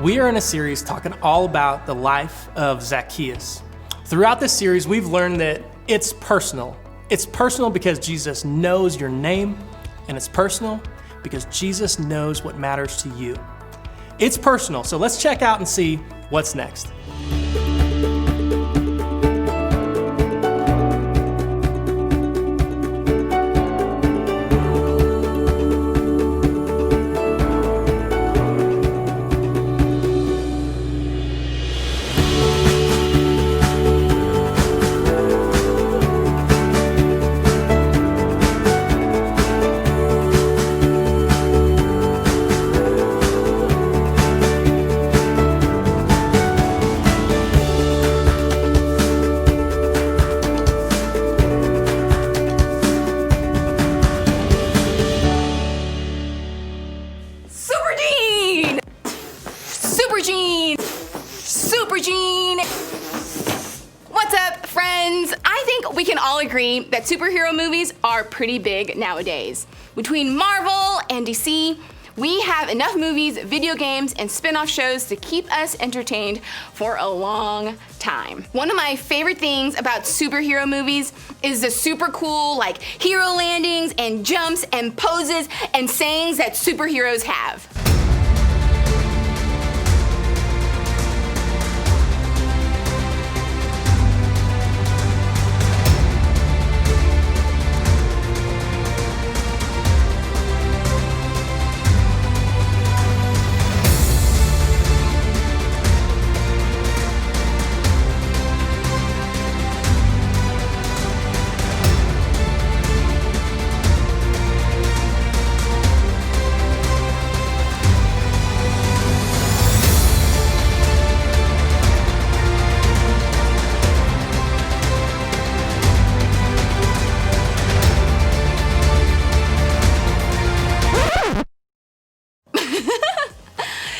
We are in a series talking all about the life of Zacchaeus. Throughout this series, we've learned that it's personal. It's personal because Jesus knows your name, and it's personal because Jesus knows what matters to you. It's personal, so let's check out and see what's next. Super Gene! What's up, friends? I think we can all agree that superhero movies are pretty big nowadays. Between Marvel and DC, we have enough movies, video games, and spin-off shows to keep us entertained for a long time. One of my favorite things about superhero movies is the super cool, hero landings and jumps and poses and sayings that superheroes have.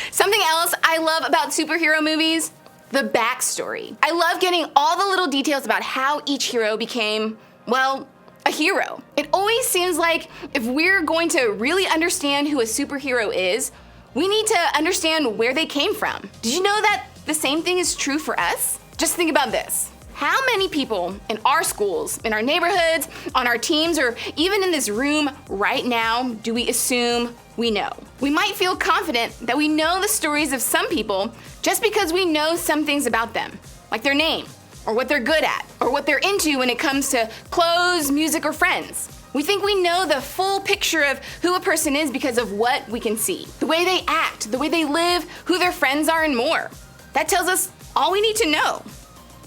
Something else I love about superhero movies, the backstory. I love getting all the little details about how each hero became, well, a hero. It always seems like if we're going to really understand who a superhero is, we need to understand where they came from. Did you know that the same thing is true for us? Just think about this. How many people in our schools, in our neighborhoods, on our teams, or even in this room right now do we assume we know? We might feel confident that we know the stories of some people just because we know some things about them, like their name, or what they're good at, or what they're into when it comes to clothes, music, or friends. We think we know the full picture of who a person is because of what we can see, the way they act, the way they live, who their friends are, and more. That tells us all we need to know,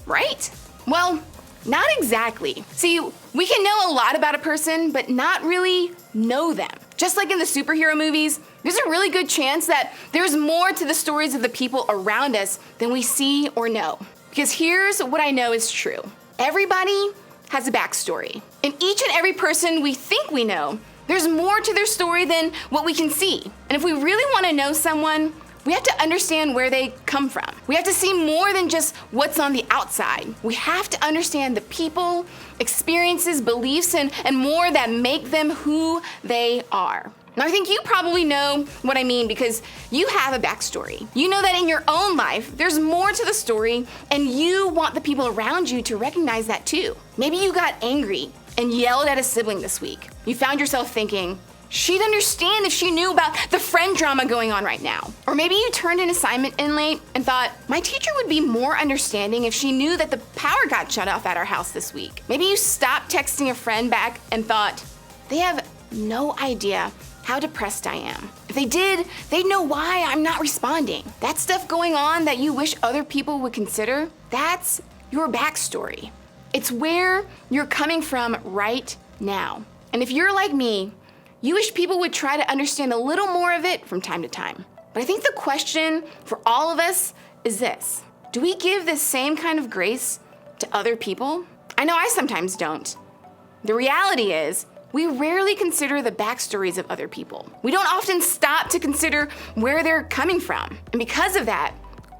right? Well, not exactly. See, we can know a lot about a person, but not really know them. Just like in the superhero movies, there's a really good chance that there's more to the stories of the people around us than we see or know. Because here's what I know is true. Everybody has a backstory. In each and every person we think we know, there's more to their story than what we can see. And if we really want to know someone, we have to understand where they come from. We have to see more than just what's on the outside. We have to understand the people, experiences, beliefs, and more that make them who they are. Now, I think you probably know what I mean because you have a backstory. You know that in your own life, there's more to the story, and you want the people around you to recognize that too. Maybe you got angry and yelled at a sibling this week. You found yourself thinking, she'd understand if she knew about the friend drama going on right now. Or maybe you turned an assignment in late and thought, my teacher would be more understanding if she knew that the power got shut off at our house this week. Maybe you stopped texting a friend back and thought, they have no idea how depressed I am. If they did, they'd know why I'm not responding. That stuff going on that you wish other people would consider, that's your backstory. It's where you're coming from right now. And if you're like me, you wish people would try to understand a little more of it from time to time. But I think the question for all of us is this: do we give the same kind of grace to other people? I know I sometimes don't. The reality is, we rarely consider the backstories of other people. We don't often stop to consider where they're coming from. And because of that,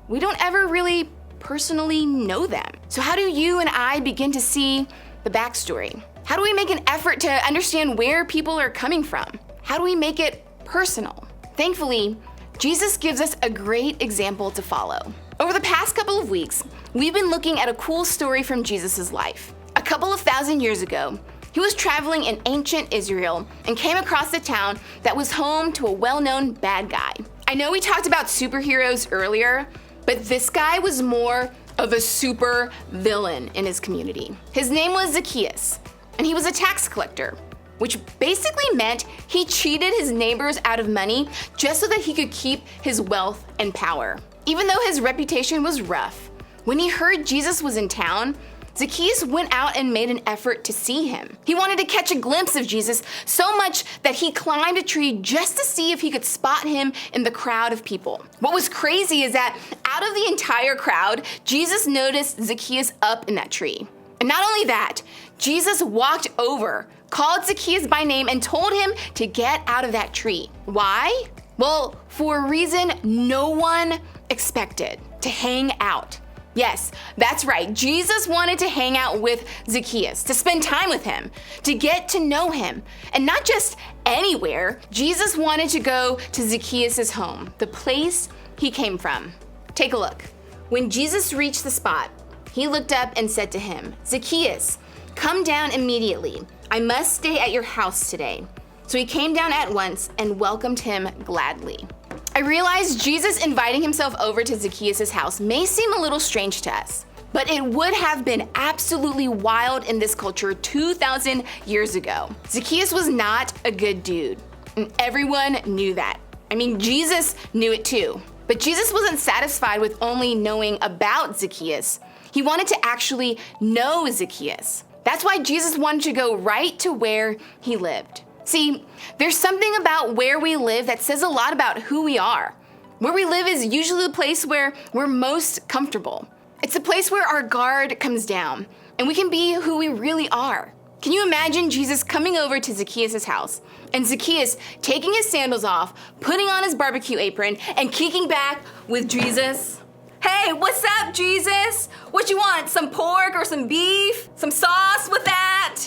we don't ever really personally know them. So how do you and I begin to see the backstory? How do we make an effort to understand where people are coming from? How do we make it personal? Thankfully, Jesus gives us a great example to follow. Over the past couple of weeks, we've been looking at a cool story from Jesus' life. A couple of thousand years ago, he was traveling in ancient Israel and came across a town that was home to a well-known bad guy. I know we talked about superheroes earlier, but this guy was more of a super villain in his community. His name was Zacchaeus, and he was a tax collector, which basically meant he cheated his neighbors out of money just so that he could keep his wealth and power. Even though his reputation was rough, when he heard Jesus was in town, Zacchaeus went out and made an effort to see him. He wanted to catch a glimpse of Jesus so much that he climbed a tree just to see if he could spot him in the crowd of people. What was crazy is that out of the entire crowd, Jesus noticed Zacchaeus up in that tree. And not only that, Jesus walked over, called Zacchaeus by name, and told him to get out of that tree. Why? Well, for a reason no one expected: to hang out. Yes, that's right. Jesus wanted to hang out with Zacchaeus, to spend time with him, to get to know him. And not just anywhere. Jesus wanted to go to Zacchaeus' home, the place he came from. Take a look. When Jesus reached the spot, he looked up and said to him, "Zacchaeus, come down immediately. I must stay at your house today." So he came down at once and welcomed him gladly. I realize Jesus inviting himself over to Zacchaeus' house may seem a little strange to us, but it would have been absolutely wild in this culture 2,000 years ago. Zacchaeus was not a good dude, and everyone knew that. I mean, Jesus knew it too. But Jesus wasn't satisfied with only knowing about Zacchaeus. He wanted to actually know Zacchaeus. That's why Jesus wanted to go right to where he lived. See, there's something about where we live that says a lot about who we are. Where we live is usually the place where we're most comfortable. It's the place where our guard comes down and we can be who we really are. Can you imagine Jesus coming over to Zacchaeus' house and Zacchaeus taking his sandals off, putting on his barbecue apron, and kicking back with Jesus? "Hey, what's up, Jesus? What you want, some pork or some beef? Some sauce with that?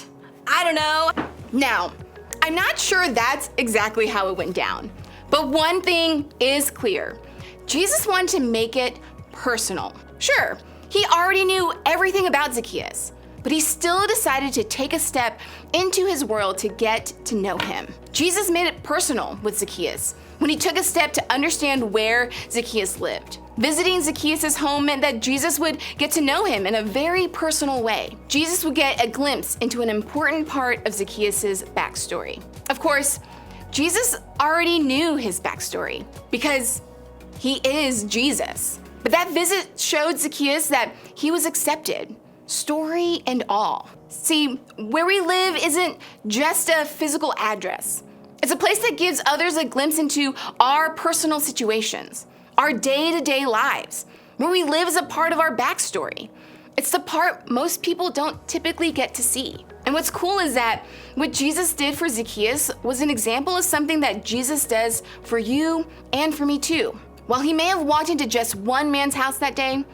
I don't know." Now, I'm not sure that's exactly how it went down, but one thing is clear. Jesus wanted to make it personal. Sure, he already knew everything about Zacchaeus, but he still decided to take a step into his world to get to know him. Jesus made it personal with Zacchaeus when he took a step to understand where Zacchaeus lived. Visiting Zacchaeus' home meant that Jesus would get to know him in a very personal way. Jesus would get a glimpse into an important part of Zacchaeus' backstory. Of course, Jesus already knew his backstory because he is Jesus. But that visit showed Zacchaeus that he was accepted, story and all. See, where we live isn't just a physical address. It's a place that gives others a glimpse into our personal situations, our day-to-day lives. Where we live is a part of our backstory. It's the part most people don't typically get to see. And what's cool is that what Jesus did for Zacchaeus was an example of something that Jesus does for you and for me too. While he may have walked into just one man's house that day,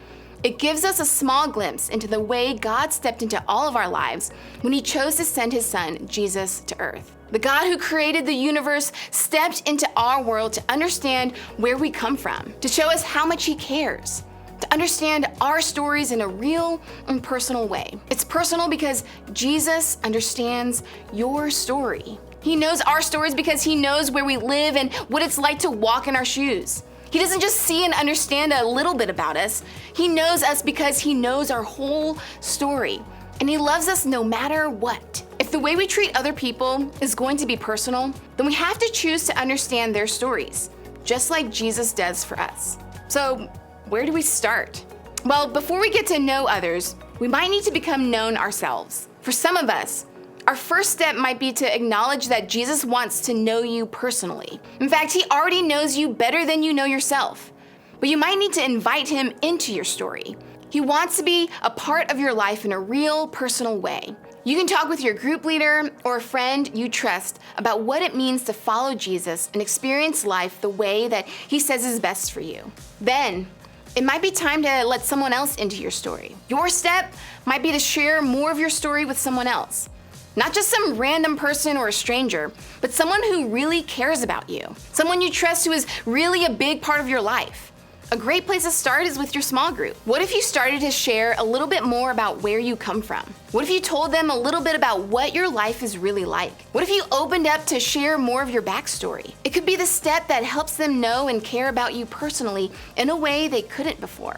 it gives us a small glimpse into the way God stepped into all of our lives when he chose to send his son, Jesus, to earth. The God who created the universe stepped into our world to understand where we come from, to show us how much he cares, to understand our stories in a real and personal way. It's personal because Jesus understands your story. He knows our stories because he knows where we live and what it's like to walk in our shoes. He doesn't just see and understand a little bit about us. He knows us because he knows our whole story. And he loves us no matter what. If the way we treat other people is going to be personal, then we have to choose to understand their stories, just like Jesus does for us. So, where do we start? Well, before we get to know others, we might need to become known ourselves. For some of us, our first step might be to acknowledge that Jesus wants to know you personally. In fact, he already knows you better than you know yourself. But you might need to invite him into your story. He wants to be a part of your life in a real, personal way. You can talk with your group leader or a friend you trust about what it means to follow Jesus and experience life the way that he says is best for you. Then, it might be time to let someone else into your story. Your step might be to share more of your story with someone else. Not just some random person or a stranger, but someone who really cares about you. Someone you trust who is really a big part of your life. A great place to start is with your small group. What if you started to share a little bit more about where you come from? What if you told them a little bit about what your life is really like? What if you opened up to share more of your backstory? It could be the step that helps them know and care about you personally in a way they couldn't before.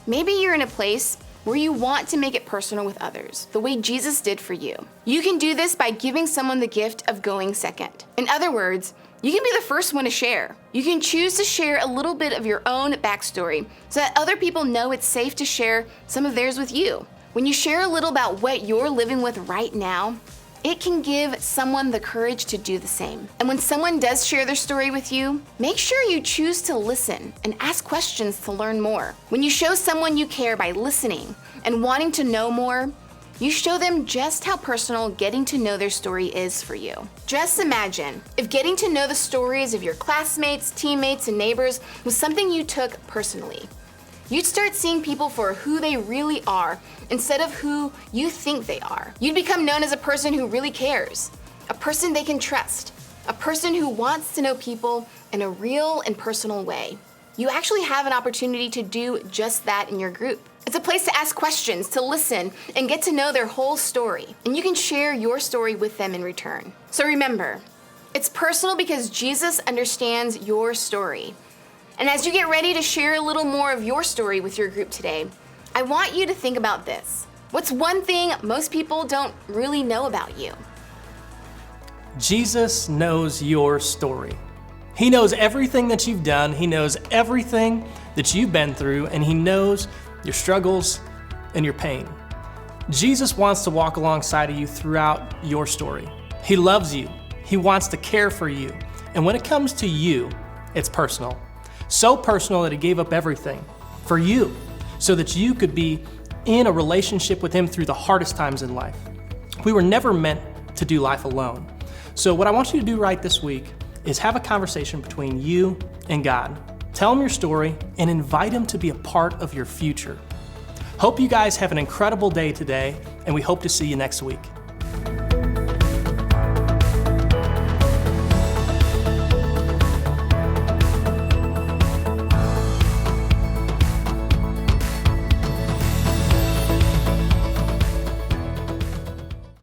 Maybe you're in a place where you want to make it personal with others, the way Jesus did for you. You can do this by giving someone the gift of going second. In other words, you can be the first one to share. You can choose to share a little bit of your own backstory so that other people know it's safe to share some of theirs with you. When you share a little about what you're living with right now, it can give someone the courage to do the same. And when someone does share their story with you, make sure you choose to listen and ask questions to learn more. When you show someone you care by listening and wanting to know more, you show them just how personal getting to know their story is for you. Just imagine if getting to know the stories of your classmates, teammates, and neighbors was something you took personally. You'd start seeing people for who they really are instead of who you think they are. You'd become known as a person who really cares, a person they can trust, a person who wants to know people in a real and personal way. You actually have an opportunity to do just that in your group. It's a place to ask questions, to listen, and get to know their whole story. And you can share your story with them in return. So remember, it's personal because Jesus understands your story. And as you get ready to share a little more of your story with your group today, I want you to think about this. What's one thing most people don't really know about you? Jesus knows your story. He knows everything that you've done. He knows everything that you've been through, and He knows your struggles and your pain. Jesus wants to walk alongside of you throughout your story. He loves you. He wants to care for you. And when it comes to you, it's personal. So personal that He gave up everything for you so that you could be in a relationship with Him through the hardest times in life. We were never meant to do life alone. So what I want you to do right this week is have a conversation between you and God. Tell Him your story and invite Him to be a part of your future. Hope you guys have an incredible day today, and we hope to see you next week.